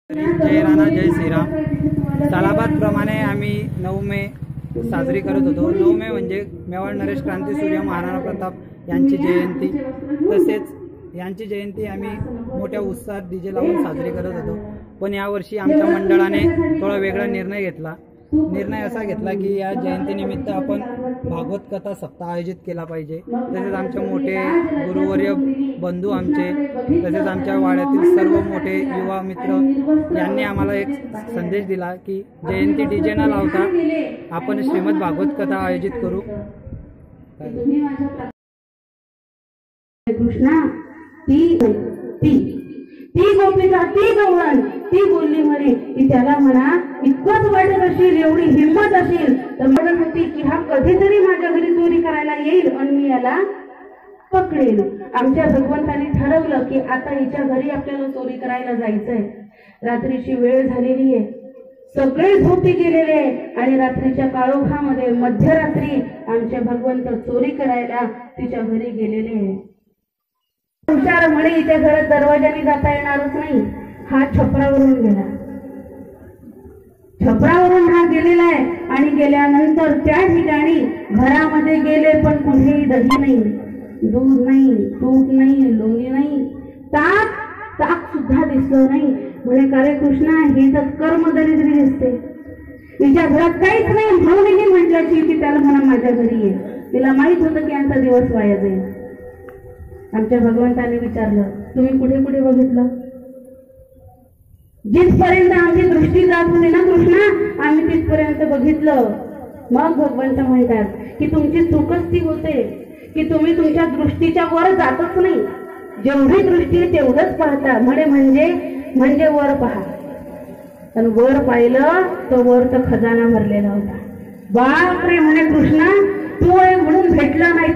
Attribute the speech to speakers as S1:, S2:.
S1: जय राणा जय श्रीराम। सालाबाद प्रमाणे आम्ही 9 मे साजरी करत होतो। 9 मे म्हणजे मेवाड नरेश क्रांतीसूर्य महाराणा प्रताप यांची जयंती। तसेच यांची जयंती आम्ही मोठ्या उत्साहात डीजे लावून साजरी करत होतो। पण यावर्षी आमच्या मंडळाने थोडा वेगळा निर्णय घेतला। निर्णय असा घेतला की या जयंतीनिमित्त आपण भागवत कथा सप्ताह आयोजित केला पाहिजे। तसेच आमचे मोठे गुरुवर्य बंधू आमचे तसेच आमच्या वाड्यातील सर्व मोठे युवा मित्र यांनी आम्हाला एक संदेश दिला की जयंती डीजे न लावता आपण श्रीमद भागवत कथा आयोजित करू।
S2: कृष्णा ती गोपिका ती गवळण ती बोलली म्हणे की त्याला म्हणा इतकंच वाटत असेल एवढी हिंमत असेल तर म्हणत होती की हा कधीतरी माझ्या घरी चोरी करायला येईल आणि मी याला पकडेल। आमच्या भगवंताने ठरवलं की आता हिच्या घरी आपल्याला चोरी करायला जायचंय। रात्रीची वेळ झालेली आहे, सगळे झोपी गेलेले आहे आणि रात्रीच्या काळोखामध्ये मध्यरात्री आमचे भगवंत चोरी करायला तिच्या घरी गेलेले आहे। हुशार म्हणे इथे घरात दरवाजाने जाता येणारच नाही, हा छपरावरून गेला। छपरावरून हा गेलेला आहे आणि गेल्यानंतर त्या ठिकाणी घरामध्ये गेले पण कुठेही दही नाही, दूध नाही, तूप नाही, लोणी नाही, ताक सुद्धा दिसलं नाही। म्हणे का रे कृष्णा ही तर कर्मदरिद्री दिसते, तिच्या घरात काहीच नाही म्हणून हिने म्हटलं की त्याला म्हणा माझ्या घरी ये। तिला माहित होतं की यांचा दिवस वाया जाईल। आमच्या भगवंताने विचारलं तुम्ही कुठे कुठे बघितलं? जिथपर्यंत आमची दृष्टी जात होती ना कृष्णा आम्ही तिथपर्यंत बघितलं। मग भगवंत म्हणतात की तुमची चूकच ती होते की तुम्ही तुमच्या दृष्टीच्या वर जातच नाही, जेवढी दृष्टी तेवढंच पाहता। म्हणजे वर पहा, पण वर पाहिलं तर वर तर खजाना भरलेला होता। बापरे म्हणे कृष्णा तू म्हणून भेटला नाही।